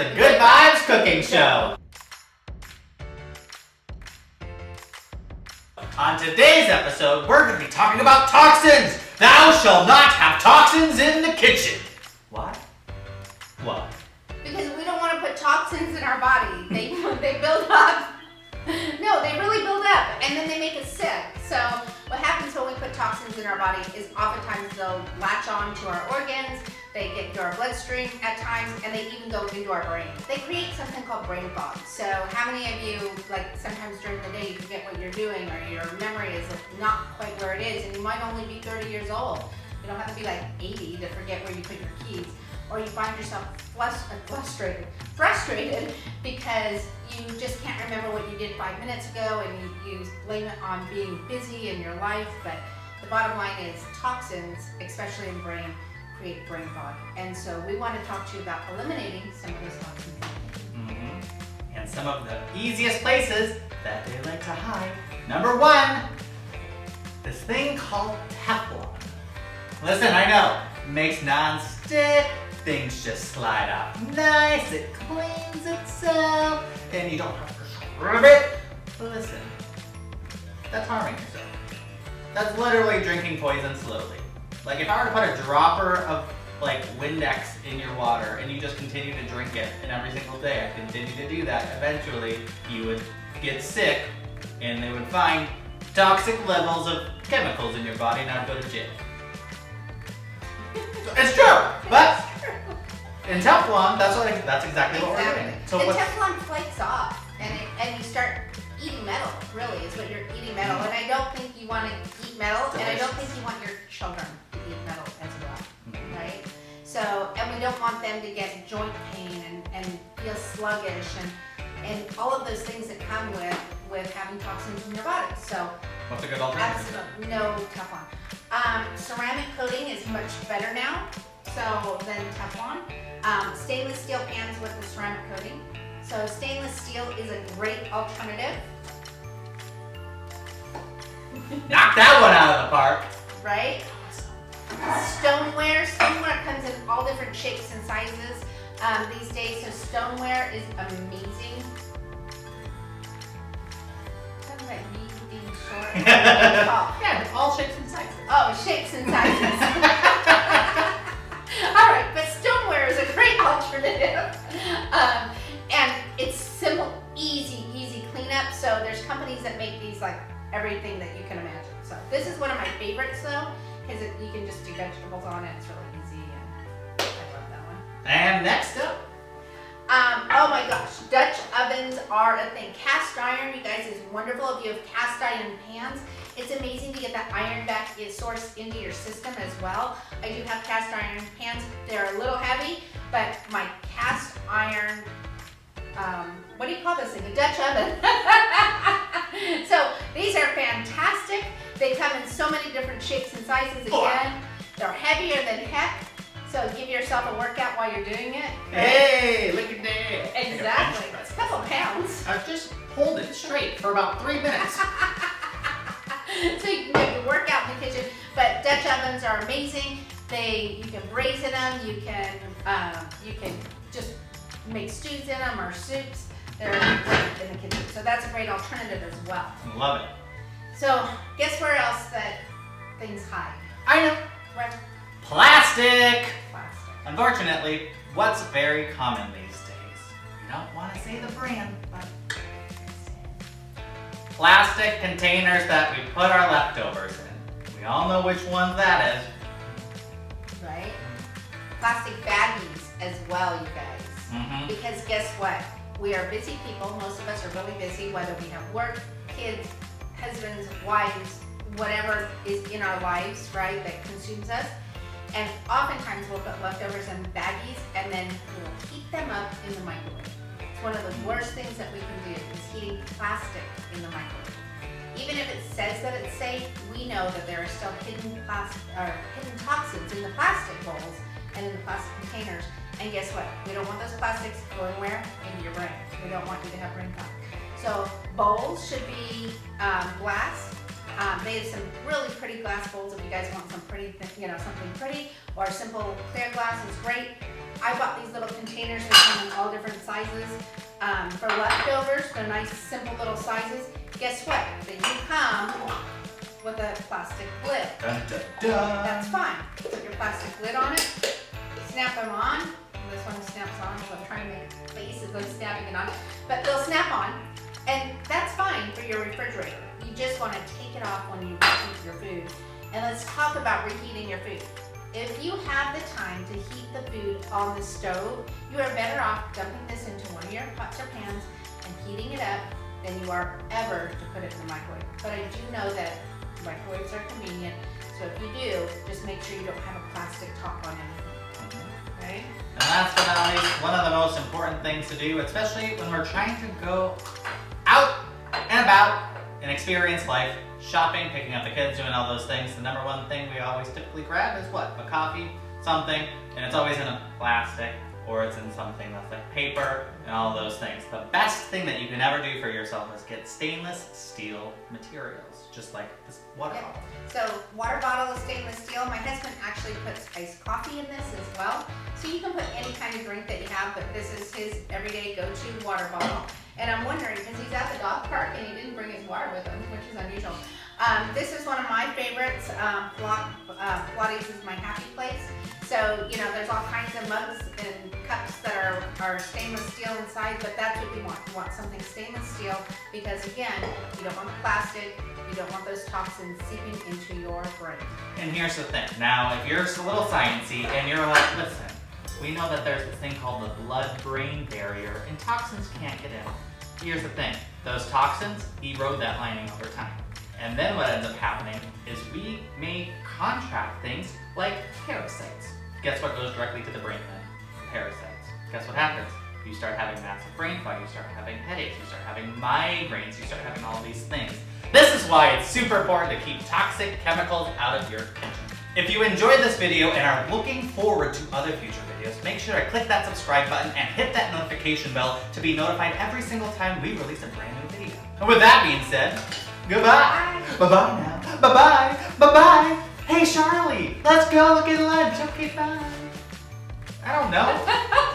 the Good Vibes Cooking Show. On today's episode, we're going to be talking about toxins. Thou shalt not have toxins in the kitchen. Why? Why? Because we don't want to put toxins in our body. They build up. No, they really build up, and then they make us sick. So what happens when we put toxins in our body is oftentimes they'll latch on to our organs, they get into our bloodstream at times, and they even go into our brain. They create something called brain fog. So how many of you, like sometimes during the day, you forget what you're doing, or your memory is not quite where it is, and you might only be 30 years old. You don't have to be like 80 to forget where you put your keys. Or you find yourself frustrated because you just can't remember what you did 5 minutes ago, and you blame it on being busy in your life. But the bottom line is toxins, especially in brain, create brain fog. And so we want to talk to you about eliminating some of those toxins. Mm-hmm. And some of the easiest places that they like to hide. Number one, this thing called Teflon. Listen, I know, makes non-stick. Things just slide off nice, it cleans itself, and you don't have to scrub it. But listen, that's harming yourself. That's literally drinking poison slowly. Like if I were to put a dropper of like Windex in your water and you just continue to drink it, and every single day I continue to do that, eventually you would get sick and they would find toxic levels of chemicals in your body and I'd go to jail. It's true, but in Teflon, that's exactly what we're doing. So the Teflon flakes off, and you start eating metal. Really, is what you're eating metal. And I don't think you want to eat metal, and I don't think you want your children to eat metal as well, right? So, and we don't want them to get joint pain and feel sluggish and all of those things that come with having toxins in your body. So, what's a good alternative? Absolutely, no Teflon. Ceramic coating is much better now than Teflon. Stainless steel pans with the ceramic coating. So stainless steel is a great alternative. Knock that one out of the park. Right? Stoneware comes in all different shapes and sizes these days. So stoneware is amazing. Talking about me being short. Yeah, all shapes and sizes. Oh, shapes and sizes. All right, but stoneware is a great alternative. And it's simple, easy cleanup. So there's companies that make these like everything that you can imagine. So this is one of my favorites though, because you can just do vegetables on it. It's really easy, and I love that one. And next up. Oh my gosh, Dutch ovens are a thing. Cast iron, you guys, is wonderful. If you have cast iron pans, it's amazing to get that iron back source into your system as well. I do have cast iron pans. They're a little heavy, but my cast iron, what do you call this thing? A Dutch oven. So these are fantastic. They come in so many different shapes and sizes again. They're heavier than heck. So give yourself a workout while you're doing it. Right? Hey, look at that. Exactly. It's a couple pounds. Just hold it straight for about 3 minutes. So you can get your workout in the kitchen. But Dutch ovens are amazing. You can braise in them. You can just make stews in them or soups. They're great in the kitchen. So that's a great alternative as well. Love it. So guess where else that things hide? I know. Where? Plastic. Plastic. Unfortunately, what's very common these days? You don't want to say the brand, but plastic containers that we put our leftovers in. We all know which ones that is. Right? Plastic baggies as well, you guys. Mm-hmm. Because guess what? We are busy people. Most of us are really busy, whether we have work, kids, husbands, wives, whatever is in our lives, right, that consumes us. And oftentimes we'll put leftovers in baggies and then we'll heat them up in the microwave. It's one of the worst things that we can do is heating plastic in the microwave. Even if it says that it's safe, we know that there are still hidden toxins in the plastic bowls and in the plastic containers. And guess what? We don't want those plastics going where? Into your brain. We don't want you to have brain fog. So bowls should be glass. They have some really pretty glass bowls if you guys want some pretty, something pretty, or simple clear glass is great. I bought these little containers that come in all different sizes for leftovers. They're nice, simple little sizes. Guess what? They do come with a plastic lid. Dun, dun, dun. That's fine. Put your plastic lid on it, snap them on. This one snaps on, so I'm trying to make faces of snapping it on. But they'll snap on, and that's fine for your refrigerator. You just want to take it off when you reheat your food. And let's talk about reheating your food. If you have the time to heat the food on the stove, you are better off dumping this into one of your pots or pans and heating it up than you are ever to put it in the microwave. But I do know that microwaves are convenient, so if you do, just make sure you don't have a plastic top on anything. Okay? And last but not least, one of the most important things to do, especially when we're trying to go out and about and experience life, shopping, picking up the kids, doing all those things, the number one thing we always typically grab is what? A coffee, something, and it's always in a plastic or it's in something that's like paper and all those things. The best thing that you can ever do for yourself is get stainless steel materials, just like this water bottle. So water bottle is stainless steel. My husband actually puts iced coffee in this as well. So you can put any kind of drink that you have, but this is his everyday go-to water bottle. And I'm wondering, because he's at the dog park and he didn't bring his water with him, which is unusual. This is one of my favorites. Pilates is my happy place. So, you know, there's all kinds of mugs and cups that are stainless steel inside, but that's what we want. We want something stainless steel because, again, you don't want the plastic, you don't want those toxins seeping into your brain. And here's the thing. Now, if you're a little sciencey and you're like, listen, we know that there's this thing called the blood-brain barrier and toxins can't get in. Here's the thing. Those toxins erode that lining over time. And then what ends up happening is we may contract things like parasites. Guess what goes directly to the brain then? Parasites. Guess what happens? You start having massive brain fog, you start having headaches, you start having migraines, you start having all these things. This is why it's super important to keep toxic chemicals out of your kitchen. If you enjoyed this video and are looking forward to other future videos, make sure to click that subscribe button and hit that notification bell to be notified every single time we release a brand new video. And with that being said, goodbye. Bye-bye now. Bye-bye. Bye-bye. Hey, Charlie, let's go get lunch. Okay, bye. I don't know.